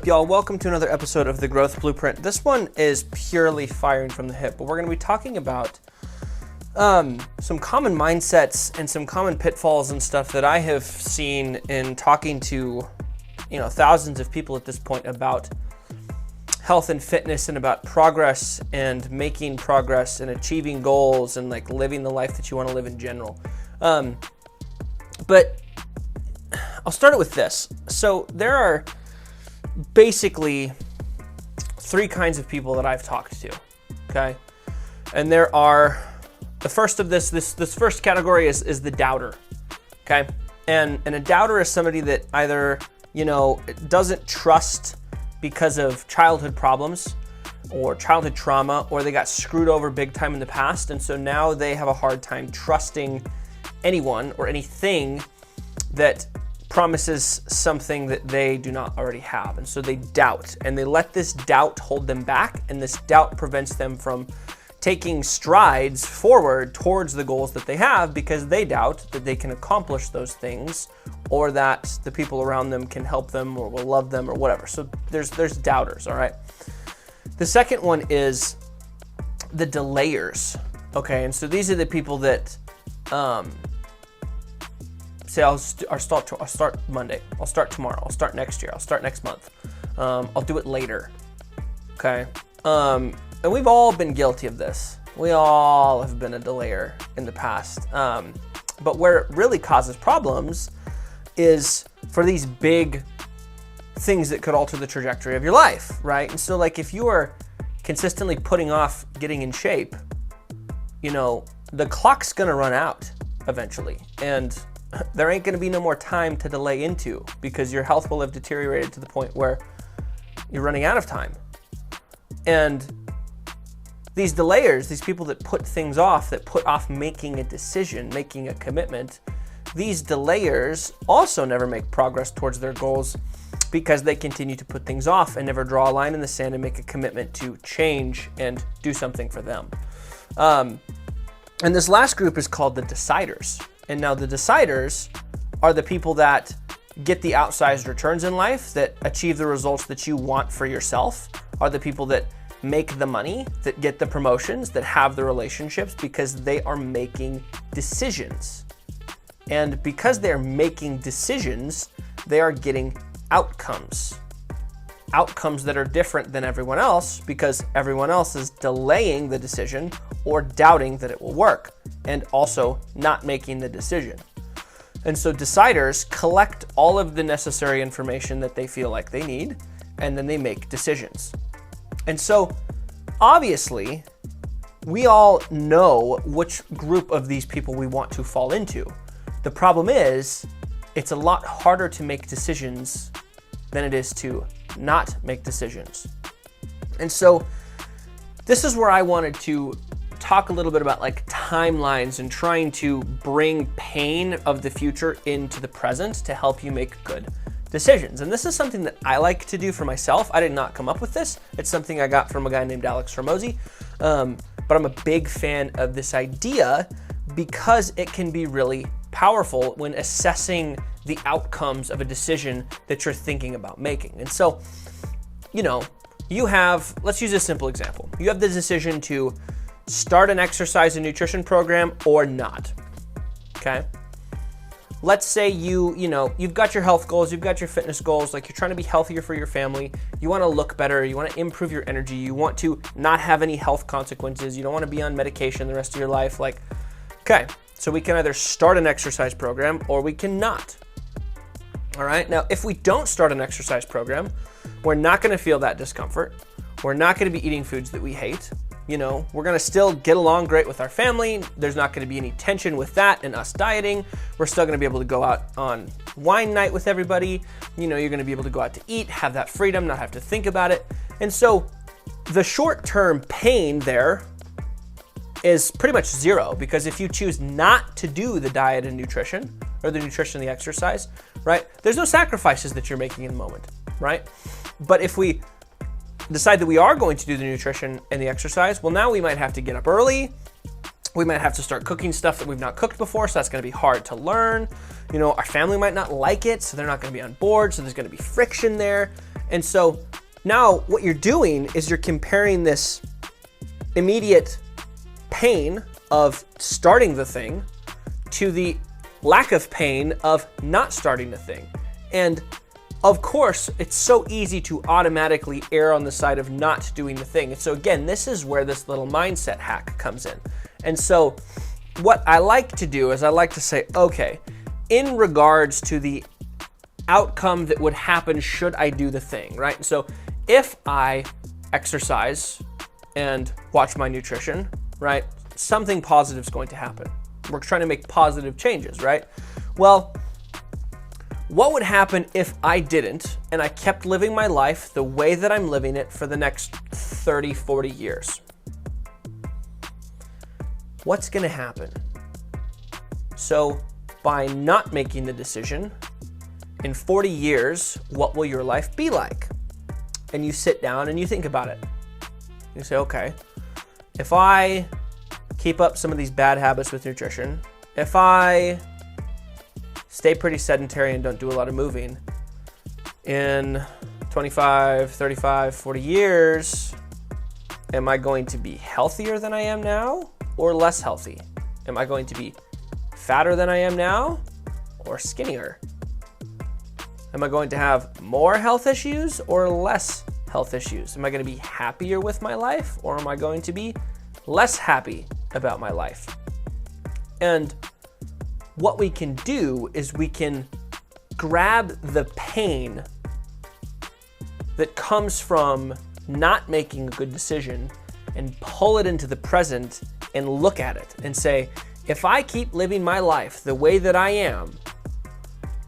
up, y'all? Welcome to another episode of The Growth Blueprint. This one is purely firing from the hip, but we're going to be talking about some common mindsets and some common pitfalls and stuff that I have seen in talking to, thousands of people at this point about health and fitness and about progress and making progress and achieving goals and like living the life that you want to live in general. But I'll start it with this. So there are basically three kinds of people that I've talked to, okay? And there are, the first of this first category is the doubter, okay? And a doubter is somebody that either, doesn't trust because of childhood problems or childhood trauma, or they got screwed over big time in the past, and so now they have a hard time trusting anyone or anything that promises something that they do not already have. And so they doubt, and they let this doubt hold them back, and this doubt prevents them from taking strides forward towards the goals that they have, because they doubt that they can accomplish those things, or that the people around them can help them or will love them or whatever. So there's doubters, all right? The second one is the delayers, okay? And so these are the people that say, I'll start Monday, I'll start tomorrow, I'll start next year, I'll start next month, I'll do it later, okay? And we've all been guilty of this. We all have been a delayer in the past. But where it really causes problems is for these big things that could alter the trajectory of your life, right? And so like if you are consistently putting off getting in shape, the clock's gonna run out eventually. And there ain't gonna be no more time to delay into, because your health will have deteriorated to the point where you're running out of time. And these delayers, these people that put things off, that put off making a decision, making a commitment, these delayers also never make progress towards their goals, because they continue to put things off and never draw a line in the sand and make a commitment to change and do something for them. And this last group is called the deciders. And now the deciders are the people that get the outsized returns in life, that achieve the results that you want for yourself, are the people that make the money, that get the promotions, that have the relationships, because they are making decisions. And because they're making decisions, they are getting outcomes. Outcomes that are different than everyone else, because everyone else is delaying the decision or doubting that it will work, and also not making the decision. And so deciders collect all of the necessary information that they feel like they need, and then they make decisions. And so obviously we all know which group of these people we want to fall into. The problem is it's a lot harder to make decisions than it is to not make decisions. And so this is where I wanted to talk a little bit about like timelines and trying to bring pain of the future into the present to help you make good decisions. And this is something that I like to do for myself. I did not come up with this. It's something I got from a guy named Alex Hormozi. But I'm a big fan of this idea because it can be really powerful when assessing the outcomes of a decision that you're thinking about making. And so, you have, let's use a simple example. You have the decision to start an exercise and nutrition program or not, okay? Let's say you've got your health goals, you've got your fitness goals, like you're trying to be healthier for your family, you wanna look better, you wanna improve your energy, you want to not have any health consequences, you don't wanna be on medication the rest of your life, okay, so we can either start an exercise program or we cannot. All right, now if we don't start an exercise program, we're not gonna feel that discomfort, we're not gonna be eating foods that we hate, we're gonna still get along great with our family. There's not gonna be any tension with that and us dieting. We're still gonna be able to go out on wine night with everybody. You're gonna be able to go out to eat, have that freedom, not have to think about it. And so the short-term pain there is pretty much zero, because if you choose not to do the diet and nutrition, or the nutrition and the exercise, right? There's no sacrifices that you're making in the moment, right? But if we decide that we are going to do the nutrition and the exercise, well, now we might have to get up early. We might have to start cooking stuff that we've not cooked before, so that's gonna be hard to learn. Our family might not like it, so they're not gonna be on board, so there's gonna be friction there. And so now what you're doing is you're comparing this immediate pain of starting the thing to the lack of pain of not starting the thing. And of course, it's so easy to automatically err on the side of not doing the thing. And so again, this is where this little mindset hack comes in. And so what I like to do is I like to say, okay, in regards to the outcome that would happen should I do the thing, right? So if I exercise and watch my nutrition, right, something positive is going to happen. We're trying to make positive changes, right? Well, what would happen if I didn't and I kept living my life the way that I'm living it for the next 30, 40 years? What's gonna happen? So by not making the decision, in 40 years, what will your life be like? And you sit down and you think about it. You say, okay, if I keep up some of these bad habits with nutrition, if I stay pretty sedentary and don't do a lot of moving, in 25, 35, 40 years, am I going to be healthier than I am now or less healthy? Am I going to be fatter than I am now or skinnier? Am I going to have more health issues or less health issues? Am I going to be happier with my life or am I going to be less happy about my life? And what we can do is we can grab the pain that comes from not making a good decision and pull it into the present and look at it and say, if I keep living my life the way that I am,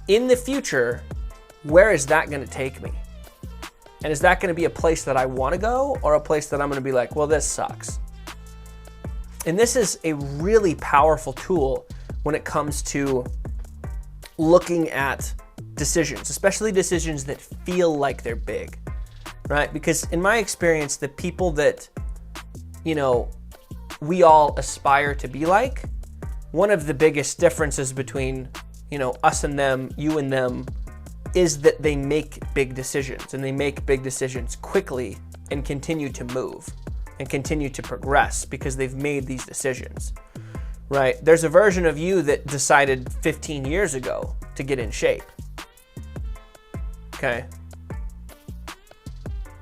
in the future, where is that going to take me? And is that going to be a place that I want to go or a place that I'm going to be like, well, this sucks? And this is a really powerful tool when it comes to looking at decisions, especially decisions that feel like they're big, right? Because in my experience, the people that, we all aspire to be like, one of the biggest differences between, us and them, you and them, is that they make big decisions and they make big decisions quickly and continue to move and continue to progress because they've made these decisions, right? There's a version of you that decided 15 years ago to get in shape, okay?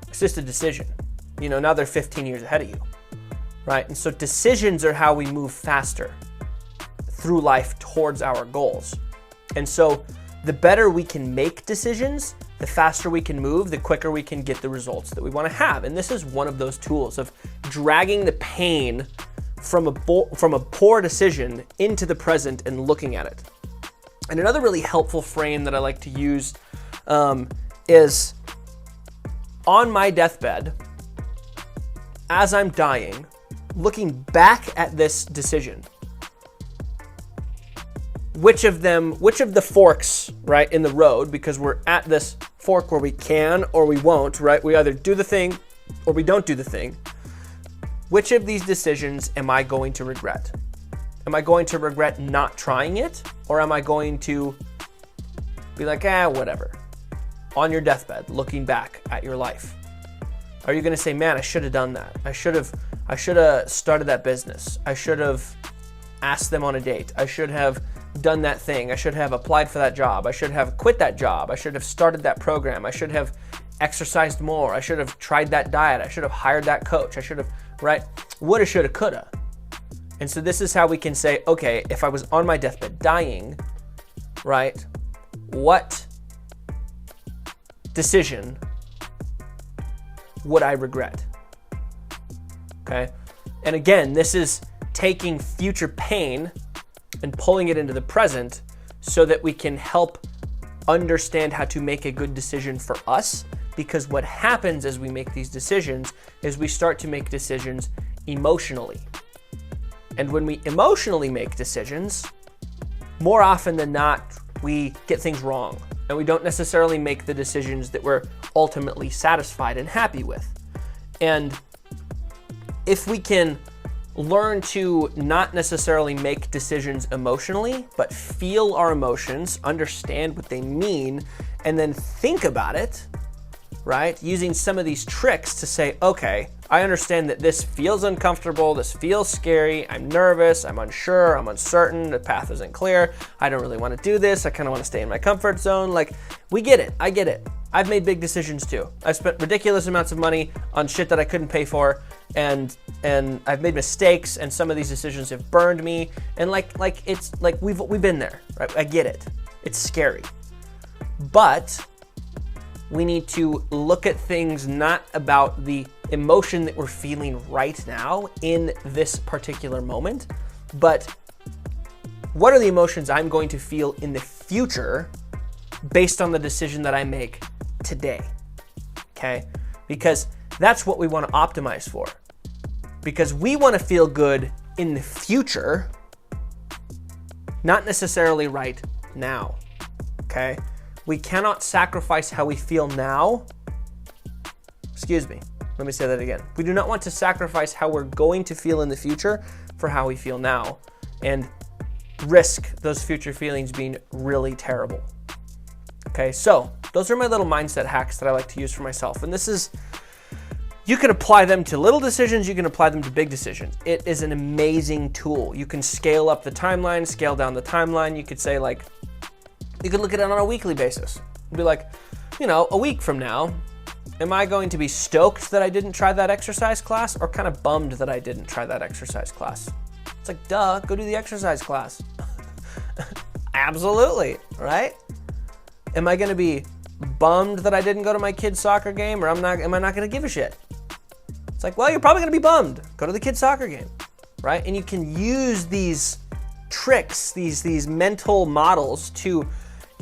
It's just a decision. Now they're 15 years ahead of you, right? And so decisions are how we move faster through life towards our goals. And so the better we can make decisions, the faster we can move, the quicker we can get the results that we want to have. And this is one of those tools of dragging the pain from a poor decision into the present and looking at it. And another really helpful frame that I like to use is on my deathbed, as I'm dying, looking back at this decision. Which of the forks, right, in the road, because we're at this fork where we can or we won't, right? We either do the thing or we don't do the thing. Which of these decisions am I going to regret? Am I going to regret not trying it? Or am I going to be like, whatever? On your deathbed, looking back at your life. Are you going to say, man, I should have done that. I should have started that business. I should have asked them on a date. I should have done that thing. I should have applied for that job. I should have quit that job. I should have started that program. I should have exercised more. I should have tried that diet. I should have hired that coach. I should have, right? Woulda, shoulda, coulda. And so this is how we can say, okay, if I was on my deathbed dying, right, what decision would I regret? Okay. And again, this is taking future pain and pulling it into the present so that we can help understand how to make a good decision for us. Because what happens as we make these decisions is we start to make decisions emotionally. And when we emotionally make decisions, more often than not, we get things wrong and we don't necessarily make the decisions that we're ultimately satisfied and happy with. And if we can learn to not necessarily make decisions emotionally, but feel our emotions, understand what they mean, and then think about it, right? Using some of these tricks to say, okay, I understand that this feels uncomfortable, this feels scary, I'm nervous, I'm unsure, I'm uncertain, the path isn't clear, I don't really want to do this, I kind of want to stay in my comfort zone. Like, we get it, I get it. I've made big decisions too. I've spent ridiculous amounts of money on shit that I couldn't pay for, and I've made mistakes, and some of these decisions have burned me, and it's like we've been there, right? I get it. It's scary. But we need to look at things not about the emotion that we're feeling right now in this particular moment, but what are the emotions I'm going to feel in the future based on the decision that I make today, okay? Because that's what we want to optimize for. Because we want to feel good in the future, not necessarily right now, okay? We cannot sacrifice how we feel now. Excuse me, let me say that again. We do not want to sacrifice how we're going to feel in the future for how we feel now and risk those future feelings being really terrible. Okay, so those are my little mindset hacks that I like to use for myself. And this is, you can apply them to little decisions, you can apply them to big decisions. It is an amazing tool. You can scale up the timeline, scale down the timeline. You could say like, you could look at it on a weekly basis. Be like, you know, a week from now, am I going to be stoked that I didn't try that exercise class or kind of bummed that I didn't try that exercise class? It's like, duh, go do the exercise class. Absolutely, right? Am I gonna be bummed that I didn't go to my kid's soccer game, or am I not gonna give a shit? It's like, well, you're probably gonna be bummed. Go to the kid's soccer game, right? And you can use these tricks, these mental models to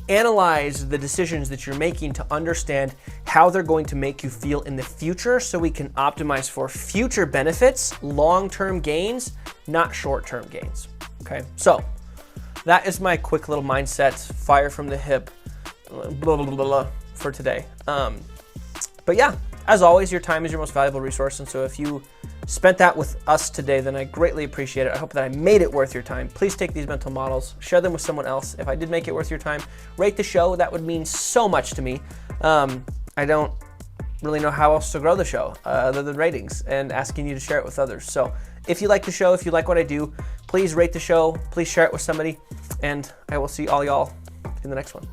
analyze the decisions that you're making to understand how they're going to make you feel in the future so we can optimize for future benefits, long-term gains, not short-term gains, okay? So that is my quick little mindset, fire from the hip, blah, blah, blah, blah, for today. But yeah, as always, your time is your most valuable resource, and so if you spent that with us today, then I greatly appreciate it. I hope that I made it worth your time. Please take these mental models, share them with someone else. If I did make it worth your time, rate the show. That would mean so much to me. I don't really know how else to grow the show other than ratings and asking you to share it with others. So if you like the show, if you like what I do, please rate the show, please share it with somebody, and I will see all y'all in the next one.